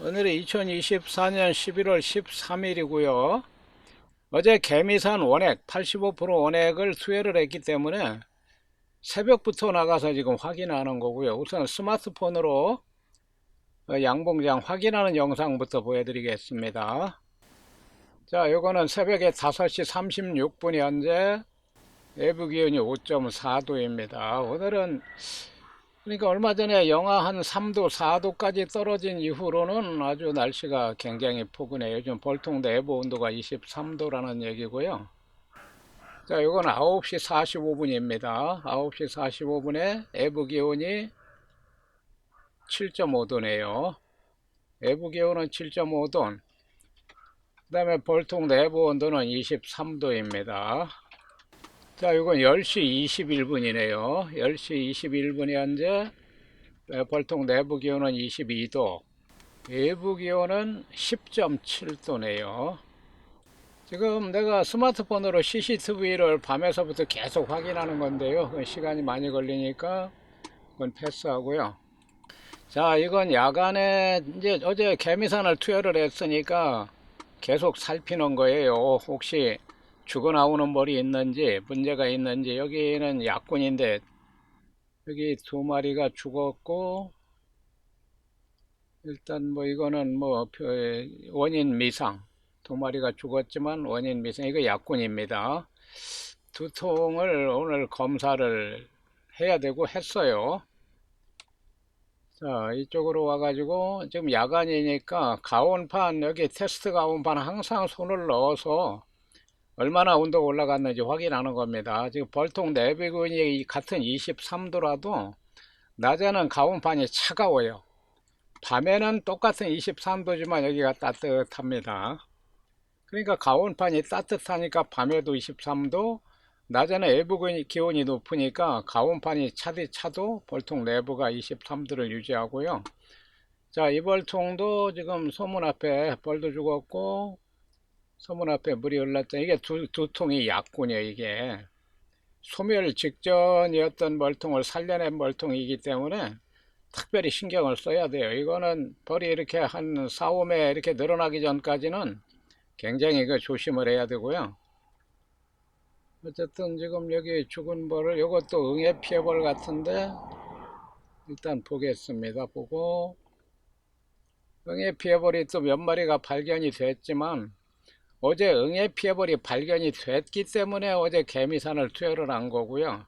오늘이 2024년 11월 13일이고요. 어제 개미산 원액 85% 원액을 수혜를 했기 때문에 새벽부터 나가서 지금 확인하는 거고요. 우선 스마트폰으로 양봉장 확인하는 영상부터 보여드리겠습니다. 자, 요거는 새벽에 5시 36분 현재 내부 기온이 5.4도입니다. 오늘은 그러니까 얼마 전에 영하 한 3도, 4도까지 떨어진 이후로는 아주 날씨가 굉장히 포근해요. 요즘 벌통 내부 온도가 23도라는 얘기고요. 자, 이건 9시 45분입니다. 9시 45분에 내부 기온이 7.5도네요. 내부 기온은 7.5도. 그 다음에 벌통 내부 온도는 23도입니다. 자, 이건 10시 21분이네요. 10시 21분이 현재 벌통 내부 기온은 22도, 외부 기온은 10.7도네요. 지금 내가 스마트폰으로 CCTV를 밤에서부터 계속 확인하는 건데요. 시간이 많이 걸리니까 그건 패스하고요. 자, 이건 야간에 이제 어제 개미산을 투여를 했으니까 계속 살피는 거예요. 혹시 죽어나오는 벌이 있는지 문제가 있는지. 여기는 약군인데 여기 두 마리가 죽었고, 일단 뭐 이거는 뭐 원인 미상, 두 마리가 죽었지만 원인 미상. 이거 약군입니다. 두 통을 오늘 검사를 해야 되고 했어요. 자, 이쪽으로 와가지고 지금 야간이니까 가온판, 여기 테스트 가온판 항상 손을 넣어서 얼마나 온도가 올라갔는지 확인하는 겁니다. 지금 벌통 내비군이 같은 23도라도 낮에는 가온판이 차가워요. 밤에는 똑같은 23도지만 여기가 따뜻합니다. 그러니까 가온판이 따뜻하니까 밤에도 23도, 낮에는 외부 기온이 높으니까 가온판이 차디 차도 벌통 내부가 23도를 유지하고요. 자, 이 벌통도 지금 소문 앞에 벌도 죽었고 소문 앞에 물이 흘렀다. 이게 두 통이 약군이에요. 이게 소멸 직전이었던 벌통을 살려낸 벌통이기 때문에 특별히 신경을 써야 돼요. 이거는 벌이 이렇게 한 4, 5매 이렇게 늘어나기 전까지는 굉장히 조심을 해야 되고요. 어쨌든 지금 여기 죽은 벌을, 이것도 응애 피해벌 같은데 일단 보겠습니다. 보고 응애 피해벌이 또 몇 마리가 발견이 됐지만 어제 응애 피해벌이 발견이 됐기 때문에 어제 개미산을 투여를 한 거고요.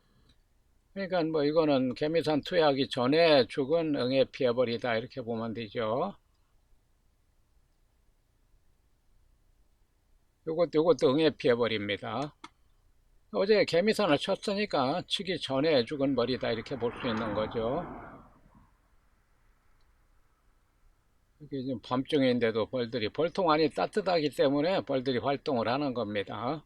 그러니까 뭐 이거는 개미산 투여하기 전에 죽은 응애 피해벌이다 이렇게 보면 되죠. 요것도 응애 피해벌입니다. 어제 개미산을 쳤으니까 치기 전에 죽은 벌이다 이렇게 볼 수 있는 거죠. 이게 지금 밤중인데도 벌통 안이 따뜻하기 때문에 벌들이 활동을 하는 겁니다.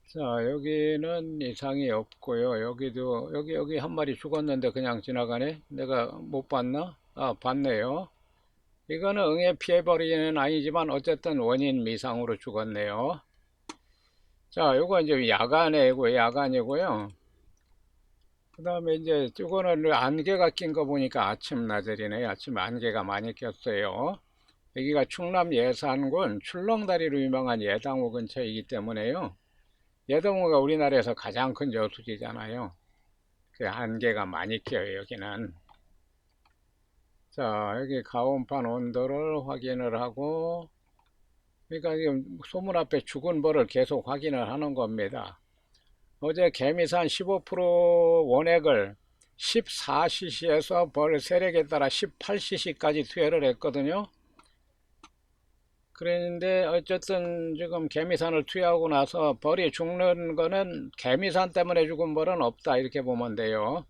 자, 여기는 이상이 없고요. 여기 한 마리 죽었는데 그냥 지나가네. 내가 못 봤나? 아, 봤네요. 이거는 응애 피해버리는 아니지만 어쨌든 원인 미상으로 죽었네요. 자, 요거 이제 야간이고요. 그 다음에 이제 이거는 안개가 낀 거 보니까 아침 나들이네. 아침 안개가 많이 꼈어요. 여기가 충남 예산군 출렁다리로 유명한 예당호 근처이기 때문에요. 예당호가 우리나라에서 가장 큰 저수지잖아요. 그 안개가 많이 껴요, 여기는. 자, 여기 가온판 온도를 확인을 하고, 그러니까 지금 소문 앞에 죽은 벌을 계속 확인을 하는 겁니다. 어제 개미산 15% 원액을 14cc에서 벌 세력에 따라 18cc까지 투여를 했거든요. 그랬는데 어쨌든 지금 개미산을 투여하고 나서 벌이 죽는 거는 개미산 때문에 죽은 벌은 없다 이렇게 보면 돼요.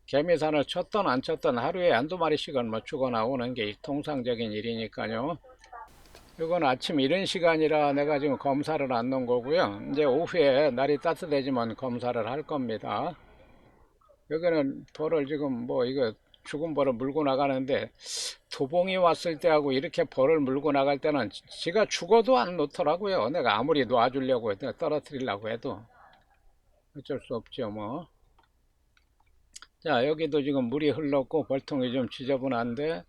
개미산을 쳤던 안 쳤던 하루에 한두 마리씩은 뭐 죽어 나오는 게 통상적인 일이니까요. 이건 아침 이른 시간이라 내가 지금 검사를 안 놓은 거고요. 이제 오후에 날이 따뜻해지면 검사를 할 겁니다. 여기는 벌을 지금 뭐 이거 죽은 벌을 물고 나가는데 도봉이 왔을 때하고 이렇게 벌을 물고 나갈 때는 지가 죽어도 안 놓더라고요. 내가 아무리 놔주려고 해도 떨어뜨리려고 해도 어쩔 수 없죠 뭐. 자, 여기도 지금 물이 흘렀고 벌통이 좀 지저분한데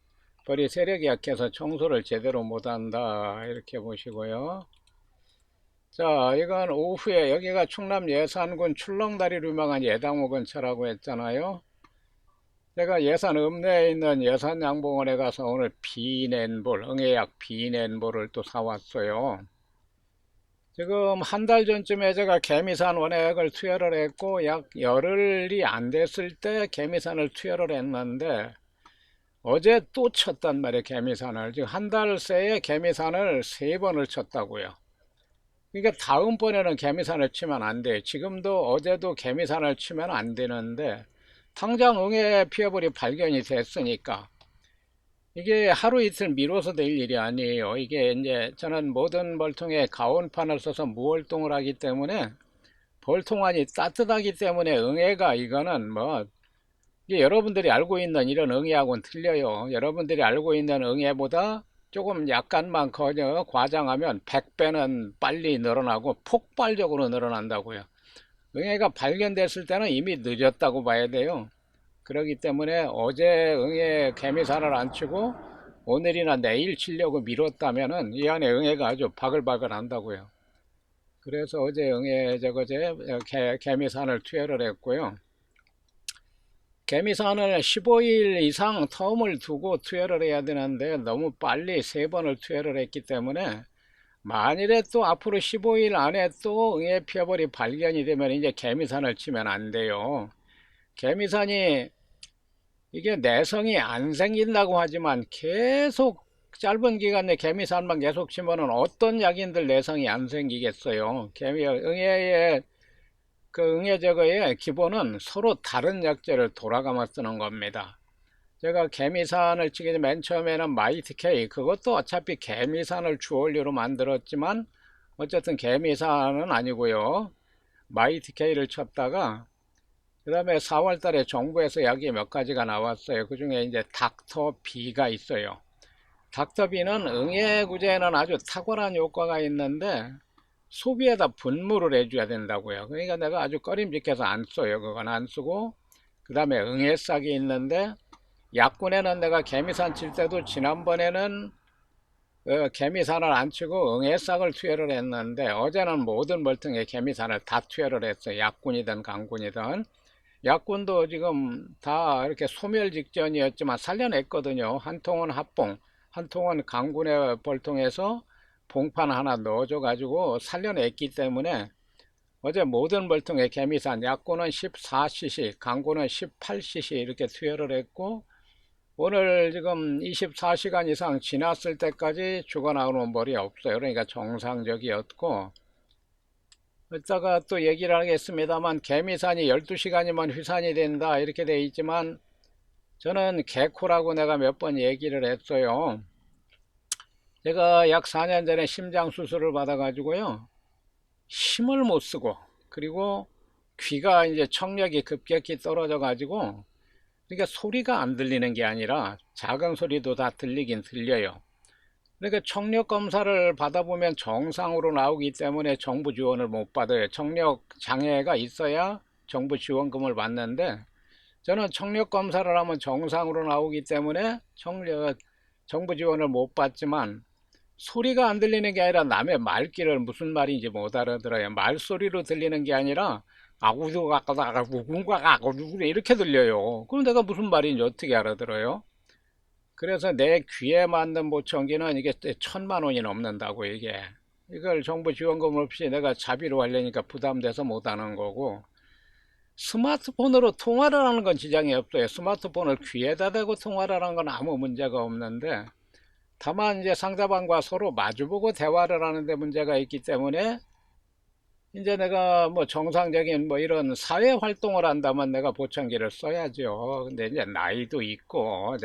벌이 세력이 약해서 청소를 제대로 못한다, 이렇게 보시고요. 자, 이건 오후에, 여기가 충남 예산군 출렁다리로 유명한 예당호 근처라고 했잖아요. 제가 예산 읍내에 있는 예산양봉원에 가서 오늘 비낸볼, 응애약 비낸볼을 또 사왔어요. 지금 한 달 전쯤에 제가 개미산 원액을 투여를 했고 약 열흘이 안 됐을 때 개미산을 투여를 했는데 어제 또 쳤단 말이에요. 개미산을. 지금 한 달 새에 개미산을 세 번을 쳤다고요. 그러니까 다음번에는 개미산을 치면 안 돼요. 지금도 어제도 개미산을 치면 안 되는데 당장 응애 피해볼이 발견이 됐으니까 이게 하루 이틀 미뤄서 될 일이 아니에요. 이게 이제 저는 모든 벌통에 가온판을 써서 무월동을 하기 때문에 벌통안이 따뜻하기 때문에 응애가 이거는 뭐 이게 여러분들이 알고 있는 이런 응애하고는 틀려요. 여러분들이 알고 있는 응애보다 조금 약간만 과장하면 100배는 빨리 늘어나고 폭발적으로 늘어난다고요. 응애가 발견됐을 때는 이미 늦었다고 봐야 돼요. 그렇기 때문에 어제 응애 개미살을 안 치고 오늘이나 내일 치려고 미뤘다면은 이 안에 응애가 아주 바글바글 한다고요. 그래서 어제 응애 개미산을 투여를 했고요. 개미산을 15일 이상 텀을 두고 투여를 해야 되는데 너무 빨리 세 번을 투여를 했기 때문에 만일에 또 앞으로 15일 안에 또 응애 피어벌이 발견이 되면 이제 개미산을 치면 안 돼요. 개미산이 이게 내성이 안 생긴다고 하지만 계속 짧은 기간 내 개미산만 계속 치면은 어떤 약인들 내성이 안 생기겠어요. 응애의 응애 제거의 기본은 서로 다른 약재를 돌아가며 쓰는 겁니다. 제가 개미산을 치기 전에 맨 처음에는 마이트K, 그것도 어차피 개미산을 주원료로 만들었지만 어쨌든 개미산은 아니고요. 마이트K를 쳤다가 그 다음에 4월 달에 정부에서 약이 몇 가지가 나왔어요. 그 중에 이제 닥터비가 있어요. 닥터비는 응애구제에는 아주 탁월한 효과가 있는데 소비에다 분무를 해줘야 된다고요. 그러니까 내가 아주 꺼림직해서 안 써요. 그건 안 쓰고 그 다음에 응애싹이 있는데 약군에는 내가 개미산 칠 때도 지난번에는 개미산을 안 치고 응애싹을 투여를 했는데 어제는 모든 멀뚱에 개미산을 다 투여를 했어요. 약군이든 강군이든. 약군도 지금 다 이렇게 소멸 직전이었지만 살려냈거든요. 한 통은 합봉, 한 통은 강군의 벌통에서 봉판 하나 넣어줘 가지고 살려냈기 때문에 어제 모든 벌통에 개미산 약군은 14cc, 강군은 18cc 이렇게 투여를 했고 오늘 지금 24시간 이상 지났을 때까지 죽어나오는 벌이 없어요. 그러니까 정상적이었고 이따가 또 얘기를 하겠습니다만 개미산이 12시간이면 휘산이 된다 이렇게 돼 있지만 저는 개코라고 내가 몇 번 얘기를 했어요. 제가 약 4년 전에 심장 수술을 받아 가지고요 힘을 못 쓰고 그리고 귀가 이제 청력이 급격히 떨어져 가지고 그러니까 소리가 안 들리는 게 아니라 작은 소리도 다 들리긴 들려요. 그러니까 청력 검사를 받아보면 정상으로 나오기 때문에 정부 지원을 못 받아요. 청력 장애가 있어야 정부 지원금을 받는데 저는 청력 검사를 하면 정상으로 나오기 때문에 정부 지원을 못 받지만 소리가 안 들리는 게 아니라 남의 말귀를 무슨 말인지 못 알아들어요. 말소리로 들리는 게 아니라 아구두가까다가구군가가구두 이렇게 들려요. 그럼 내가 무슨 말인지 어떻게 알아들어요? 그래서 내 귀에 맞는 보청기는 이게 1,000만 원이 넘는다고 이게. 이걸 정부 지원금 없이 내가 자비로 하려니까 부담돼서 못하는 거고 스마트폰으로 통화를 하는 건 지장이 없어요. 스마트폰을 귀에다 대고 통화를 하는 건 아무 문제가 없는데 다만 이제 상대방과 서로 마주보고 대화를 하는데 문제가 있기 때문에 이제 내가 뭐 정상적인 뭐 이런 사회 활동을 한다면 내가 보청기를 써야죠. 근데 이제 나이도 있고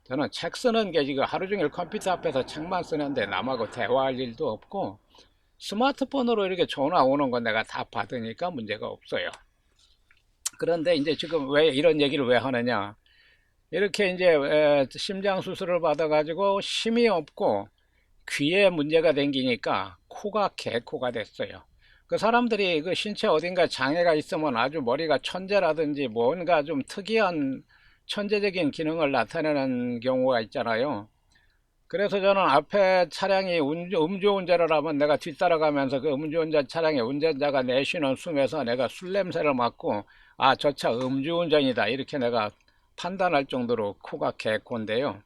저는 책 쓰는 게 지금 하루 종일 컴퓨터 앞에서 책만 쓰는데 남하고 대화할 일도 없고 스마트폰으로 이렇게 전화 오는 건 내가 다 받으니까 문제가 없어요. 그런데 이제 지금 왜 이런 얘기를 왜 하느냐? 이렇게 이제 심장 수술을 받아 가지고 힘이 없고 귀에 문제가 생기니까 코가 개코가 됐어요. 그 사람들이 그 신체 어딘가 장애가 있으면 아주 머리가 천재라든지 뭔가 좀 특이한 천재적인 기능을 나타내는 경우가 있잖아요. 그래서 저는 앞에 차량이 음주운전을 하면 내가 뒤따라가면서 그 음주운전 차량의 운전자가 내쉬는 숨에서 내가 술 냄새를 맡고, 아, 저 차 음주운전이다, 이렇게 내가 판단할 정도로 코가 개코인데요.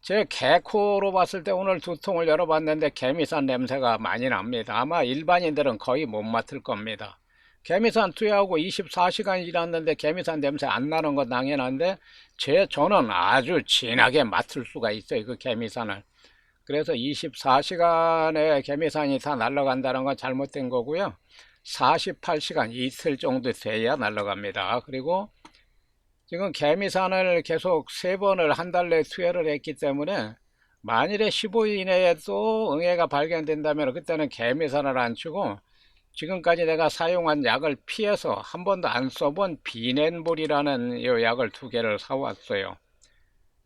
제 개코로 봤을 때 오늘 두 통을 열어봤는데 개미산 냄새가 많이 납니다. 아마 일반인들은 거의 못 맡을 겁니다. 개미산 투여하고 24시간 일했는데 개미산 냄새 안 나는 건 당연한데, 저는 아주 진하게 맡을 수가 있어요, 그 개미산을. 그래서 24시간에 개미산이 다 날아간다는 건 잘못된 거고요. 48시간, 이틀 정도 돼야 날아갑니다. 그리고 지금 개미산을 계속 세 번을 한 달 내에 투여를 했기 때문에, 만일에 15일 이내에 또 응애가 발견된다면 그때는 개미산을 안 치고, 지금까지 내가 사용한 약을 피해서 한 번도 안 써본 비넨볼이라는 이 약을 두 개를 사왔어요.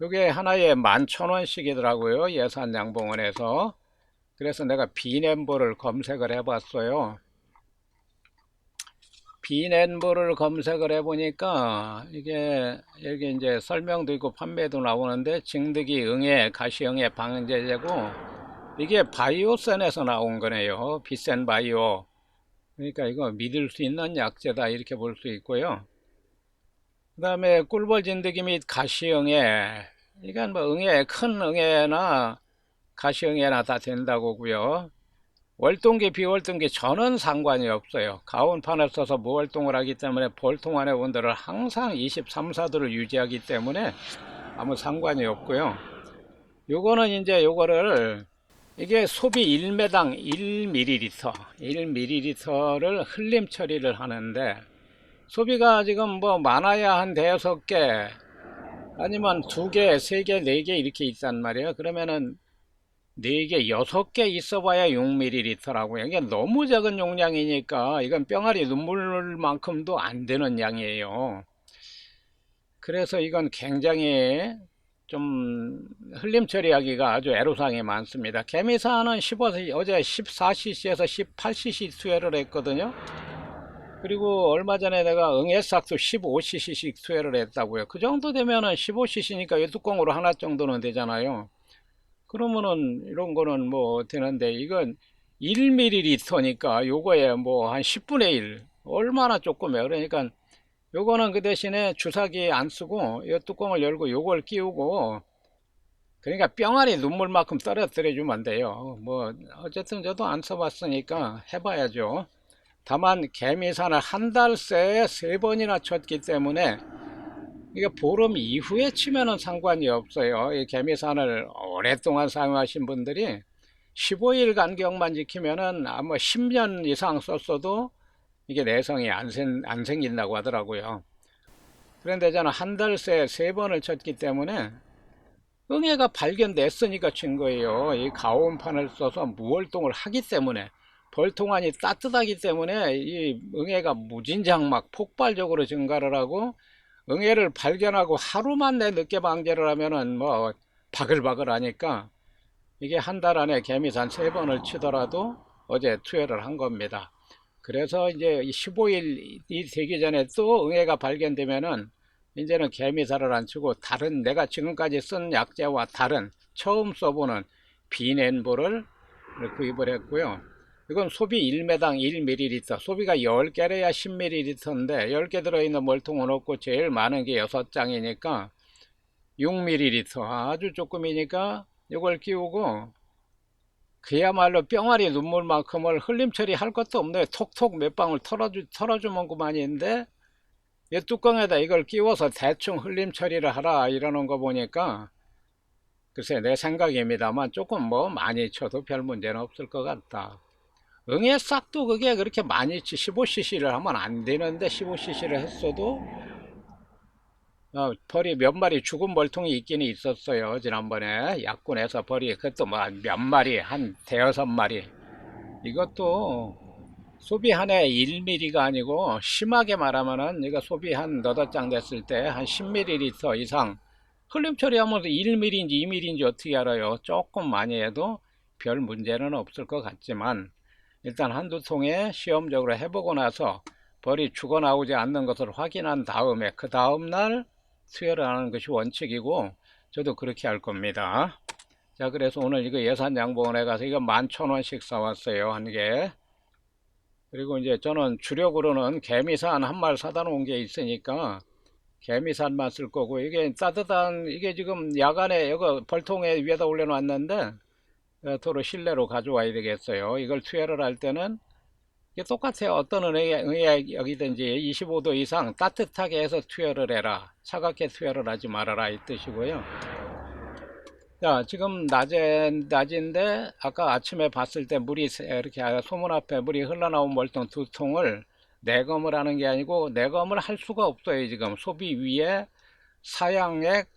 이게 하나에 11,000원씩이더라고요, 예산양봉원에서. 그래서 내가 비넨볼을 검색을 해봤어요. 비넨볼을 검색을 해보니까 이게 여기 이제 설명도 있고 판매도 나오는데, 징득이 응애, 가시응애 방제제고, 이게 바이오센에서 나온 거네요. 비센 바이오. 그러니까 이거 믿을 수 있는 약재다, 이렇게 볼 수 있고요. 그 다음에 꿀벌 진드기 및 가시응애, 이건 뭐 응애, 큰 응애나 가시응애나 다 된다고고요. 월동기 비월동기 저는 상관이 없어요. 가온판을 써서 무월동을 하기 때문에 볼통 안의 온도를 항상 23, 4도를 유지하기 때문에 아무 상관이 없고요. 요거는 이제 요거를, 이게 소비 1매당 1ml, 1ml를 흘림 처리를 하는데, 소비가 지금 뭐 많아야 한 대여섯 개, 아니면 두 개, 세 개, 네 개 이렇게 있단 말이에요. 그러면은 4개, 6개 있어봐야 6ml라고요. 이게 너무 작은 용량이니까 이건 뿅아리 눈물만큼도 안 되는 양이에요. 그래서 이건 굉장히 좀 흘림 처리하기가 아주 애로사항이 많습니다. 개미사는 어제 14cc에서 18cc 투여를 했거든요. 그리고 얼마 전에 내가 응애싹도 15cc씩 투여를 했다고요. 그 정도 되면은 15cc니까 이 뚜껑으로 하나 정도는 되잖아요. 그러면은 이런 거는 뭐 되는데, 이건 1ml니까 요거에 뭐 한 10분의 1, 얼마나 조금해요. 그러니까 요거는 그 대신에 주사기 안 쓰고 이 뚜껑을 열고 요걸 끼우고, 그러니까 뿅아리 눈물만큼 떨어뜨려 주면 돼요. 뭐 어쨌든 저도 안 써봤으니까 해봐야죠. 다만 개미산을 한 달 새에 세 번이나 쳤기 때문에 이게 보름 이후에 치면은 상관이 없어요. 이 개미산을 오랫동안 사용하신 분들이 15일 간격만 지키면은 아마 10년 이상 썼어도 이게 내성이 안 생긴다고 하더라고요. 그런데 저는 한 달 새에 세 번을 쳤기 때문에 응애가 발견됐으니까 친 거예요. 이 가온판을 써서 무월동을 하기 때문에, 벌통안이 따뜻하기 때문에 이 응애가 무진장 막 폭발적으로 증가를 하고, 응애를 발견하고 하루만 내 늦게 방제를 하면은 뭐 바글바글 하니까, 이게 한 달 안에 개미산 세 번을 치더라도 어제 투여를 한 겁니다. 그래서 이제 15일이 되기 전에 또 응애가 발견되면은 이제는 개미살을 안 치고 다른, 내가 지금까지 쓴 약재와 다른 처음 써보는 비넨볼을 구입을 했고요. 이건 소비 1매당 1ml, 소비가 10개래야 10ml인데 10개 들어있는 멀통은 없고 제일 많은 게 6장이니까 6ml, 아주 조금이니까 이걸 끼우고 그야말로 뿅아리 눈물만큼을 흘림 처리할 것도 없네요. 톡톡 몇 방울 털어주면 그만인데, 이 뚜껑에다 이걸 끼워서 대충 흘림 처리를 하라 이러는 거 보니까, 글쎄 내 생각입니다만 조금 뭐 많이 쳐도 별 문제는 없을 것 같다. 응애 싹도 그게 그렇게 많이 15cc를 하면 안 되는데 15cc를 했어도 벌이 몇 마리 죽은 벌통이 있기는 있었어요. 지난번에 약군에서 벌이, 그것도 뭐 몇 마리, 한 대여섯 마리. 이것도 소비 한 해 1ml가 아니고, 심하게 말하면은 이거 소비 한 너댓 장 됐을 때 한 10ml 이상 흘림 처리하면서 1ml인지 2ml인지 어떻게 알아요? 조금 많이 해도 별 문제는 없을 것 같지만, 일단 한두 통에 시험적으로 해보고 나서 벌이 죽어나오지 않는 것을 확인한 다음에 그 다음날 투여를 하는 것이 원칙이고, 저도 그렇게 할 겁니다. 자, 그래서 오늘 이거 예산양보원에 가서 이거 11,000원씩 사왔어요, 한 개. 그리고 이제 저는 주력으로는 개미산 한 마리 사다 놓은 게 있으니까 개미산만 쓸 거고, 이게 따뜻한, 이게 지금 야간에 여기 벌통에 위에다 올려놨는데 도로 실내로 가져와야 되겠어요. 이걸 투여를 할 때는 이게 똑같아요. 어떤 은행이든지 25도 이상 따뜻하게 해서 투여를 해라, 차갑게 투여를 하지 말아라, 이 뜻이고요. 자, 지금 낮인데 아까 아침에 봤을 때 물이 이렇게 소문 앞에 물이 흘러나온 멀통 두 통을 내검을 하는 게 아니고, 내검을 할 수가 없어요. 지금 소비 위에 사양액,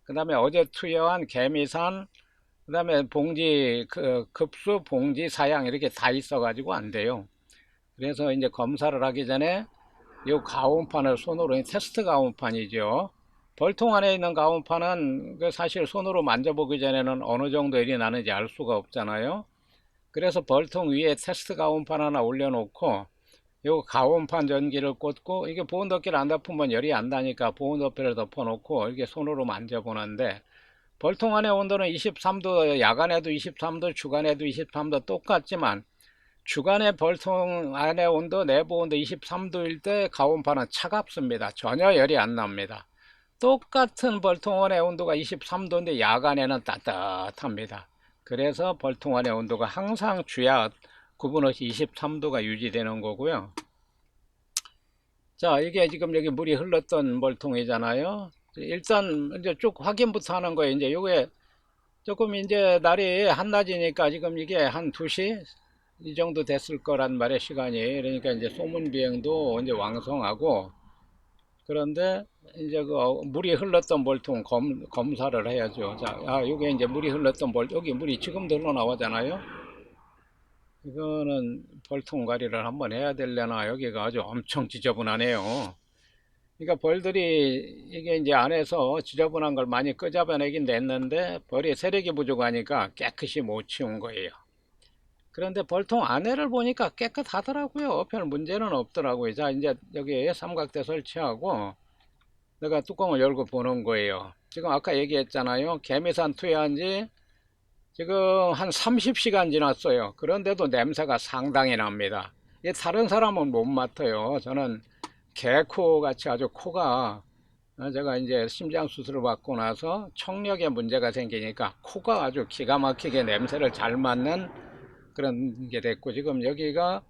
그 다음에 어제 투여한 개미산, 그 다음에 봉지, 급수, 봉지, 사양 이렇게 다 있어 가지고 안 돼요. 그래서 이제 검사를 하기 전에 이 가온판을 손으로, 테스트 가온판이죠. 벌통 안에 있는 가온판은 사실 손으로 만져보기 전에는 어느 정도 열이 나는지 알 수가 없잖아요. 그래서 벌통 위에 테스트 가온판 하나 올려놓고 요 가온판 전기를 꽂고, 이게 보온덮개를 안 덮으면 열이 안 나니까 보온덮개를 덮어놓고 이렇게 손으로 만져보는데, 벌통 안의 온도는 23도, 야간에도 23도, 주간에도 23도 똑같지만 주간에 벌통 안의 온도, 내부 온도 23도일 때 가온판은 차갑습니다. 전혀 열이 안 납니다. 똑같은 벌통원의 온도가 23도인데 야간에는 따뜻합니다. 그래서 벌통원의 온도가 항상 주야 구분 없이 23도가 유지되는 거고요. 자, 이게 지금 여기 물이 흘렀던 벌통이잖아요. 일단 이제 쭉 확인부터 하는 거예요. 이제 요게 조금 이제 날이 한낮이니까 지금 이게 한 2시 이 정도 됐을 거란 말의 시간이. 그러니까 이제 소문 비행도 이제 왕성하고, 그런데 이제 그 물이 흘렀던 벌통 검사를 해야죠. 자, 이게 이제 물이 흘렀던 여기 물이 지금도 흘러나오잖아요. 이거는 벌통 관리를 한번 해야 되려나. 여기가 아주 엄청 지저분하네요. 그러니까 벌들이 이게 이제 안에서 지저분한 걸 많이 끄잡아내긴 냈는데 벌이 세력이 부족하니까 깨끗이 못 치운 거예요. 그런데 벌통 안에를 보니까 깨끗하더라고요. 별 문제는 없더라고요. 자, 이제 여기 삼각대 설치하고 내가 뚜껑을 열고 보는 거예요. 지금 아까 얘기했잖아요. 개미산 투여한 지 지금 한 30시간 지났어요. 그런데도 냄새가 상당히 납니다. 이게 다른 사람은 못 맡아요. 저는 개코 같이 아주 코가, 제가 이제 심장 수술을 받고 나서 청력에 문제가 생기니까 코가 아주 기가 막히게 냄새를 잘 맡는 그런 게 됐고, 지금 여기가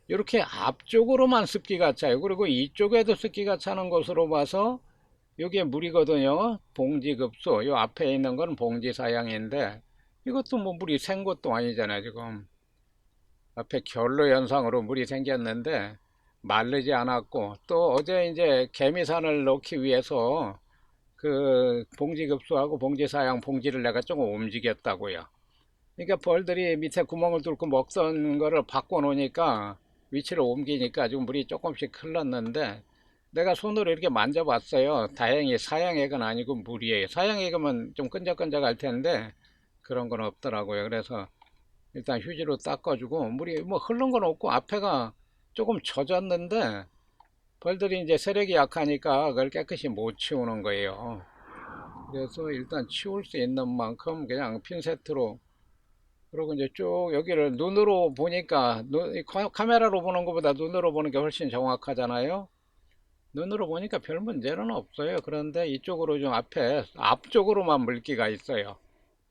이렇게 앞쪽으로만 습기가 차요. 그리고 이쪽에도 습기가 차는 것으로 봐서 이게 물이거든요. 봉지급수. 요 앞에 있는 건 봉지사양인데 이것도 뭐 물이 샌 것도 아니잖아요. 지금 앞에 결로 현상으로 물이 생겼는데 마르지 않았고, 또 어제 이제 개미산을 넣기 위해서 그 봉지급수하고 봉지사양 봉지를 내가 조금 움직였다고요. 그러니까 벌들이 밑에 구멍을 뚫고 먹던 거를 바꿔 놓으니까, 위치를 옮기니까 지금 물이 조금씩 흘렀는데 내가 손으로 이렇게 만져봤어요. 다행히 사양액은 아니고 물이에요. 사양액이면 좀 끈적끈적할 텐데 그런 건 없더라고요. 그래서 일단 휴지로 닦아주고, 물이 뭐 흐른 건 없고 앞에가 조금 젖었는데 벌들이 이제 세력이 약하니까 그걸 깨끗이 못 치우는 거예요. 그래서 일단 치울 수 있는 만큼 그냥 핀세트로, 그리고 이제 쭉 여기를 눈으로 보니까, 카메라로 보는 것보다 눈으로 보는 게 훨씬 정확하잖아요. 눈으로 보니까 별 문제는 없어요. 그런데 이쪽으로 좀 앞쪽으로만 물기가 있어요.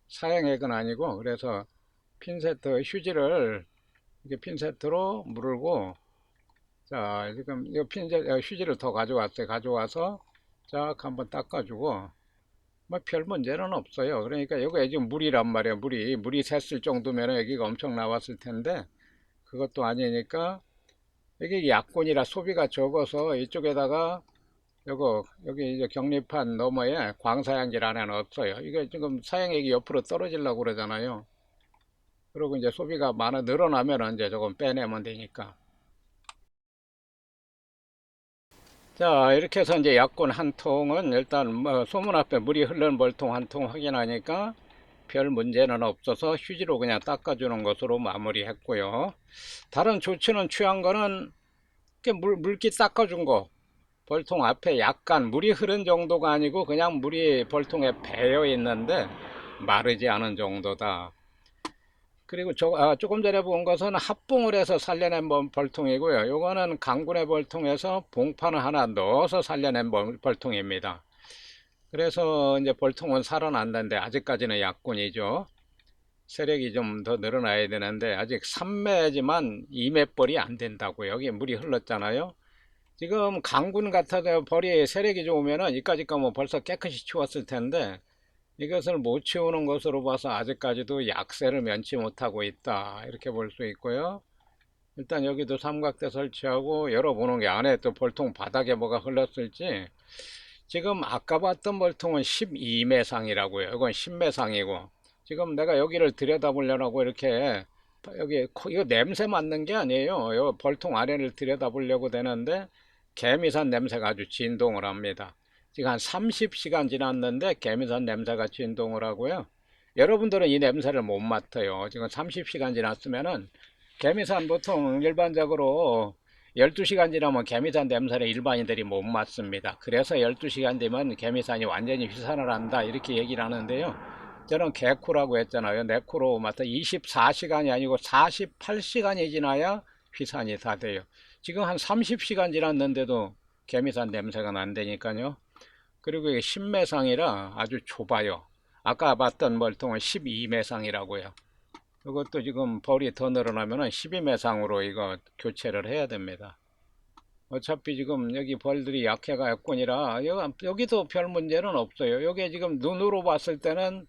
사양액은 아니고. 그래서 핀세트 휴지를 이렇게 핀세트로 물고, 자, 지금 이 휴지를 더 가져왔어요. 가져와서 쫙 한번 닦아주고, 뭐 별 문제는 없어요. 그러니까 여기에 지금 물이란 말이에요. 물이 샜을 정도면 여기가 엄청 나왔을 텐데 그것도 아니니까, 여기 약곤이라 소비가 적어서 이쪽에다가 여기 이제 격리판 너머에 광사양질 안에는 없어요. 이게 지금 사양액이 옆으로 떨어지려고 그러잖아요. 그리고 이제 소비가 늘어나면 이제 조금 빼내면 되니까. 자, 이렇게 해서 이제 약곤 한 통은 일단 뭐 소문 앞에 물이 흐르는 벌통 한 통 확인하니까 별 문제는 없어서 휴지로 그냥 닦아주는 것으로 마무리했고요. 다른 조치는 취한 거는 물기 닦아준 거. 벌통 앞에 약간 물이 흐른 정도가 아니고 그냥 물이 벌통에 배어 있는데 마르지 않은 정도다. 그리고 조금 전에 본 것은 합봉을 해서 살려낸 벌통이고요. 요거는 강군의 벌통에서 봉판을 하나 넣어서 살려낸 벌통입니다. 그래서 이제 벌통은 살아났는데 아직까지는 약군이죠. 세력이 좀 더 늘어나야 되는데 아직 3매지만 2매벌이 안 된다고. 여기 물이 흘렀잖아요. 지금 강군 같아도 벌이 세력이 좋으면은 이까짓 거면 벌써 깨끗이 치웠을 텐데 이것을 못 치우는 것으로 봐서 아직까지도 약세를 면치 못하고 있다, 이렇게 볼 수 있고요. 일단 여기도 삼각대 설치하고 열어보는 게 안에 또 벌통 바닥에 뭐가 흘렀을지. 지금 아까 봤던 벌통은 12매상이라고요. 이건 10매상이고 지금 내가 여기를 들여다보려고 이렇게 이거 냄새 맡는 게 아니에요. 이 벌통 아래를 들여다보려고 되는데 개미산 냄새가 아주 진동을 합니다. 지금 한 30시간 지났는데 개미산 냄새가 진동을 하고요. 여러분들은 이 냄새를 못 맡아요. 지금 30시간 지났으면은 개미산 보통 일반적으로 12시간 지나면 개미산 냄새를 일반인들이 못 맡습니다. 그래서 12시간 되면 개미산이 완전히 휘산을 한다, 이렇게 얘기를 하는데요. 저는 개코라고 했잖아요. 내코로 맡아 24시간이 아니고 48시간이 지나야 휘산이 다 돼요. 지금 한 30시간 지났는데도 개미산 냄새가 난다니까요. 그리고 이게 10매상이라 아주 좁아요. 아까 봤던 멀통은 12매상이라고요. 이것도 지금 벌이 더 늘어나면 12매상으로 이거 교체를 해야 됩니다. 어차피 지금 여기 벌들이 약해가였군이라 여기도 별 문제는 없어요. 여기 지금 눈으로 봤을 때는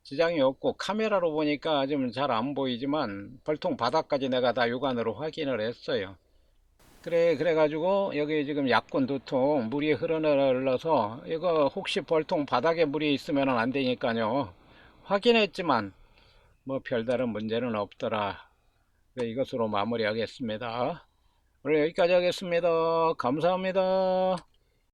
지장이 없고 카메라로 보니까 좀 잘 안 보이지만 벌통 바닥까지 내가 다 육안으로 확인을 했어요. 그래가지고 여기 지금 약군 두 통 물이 흘러서 이거 혹시 벌통 바닥에 물이 있으면 안 되니까요. 확인했지만 뭐 별다른 문제는 없더라. 이것으로 마무리하겠습니다. 오늘 여기까지 하겠습니다. 감사합니다.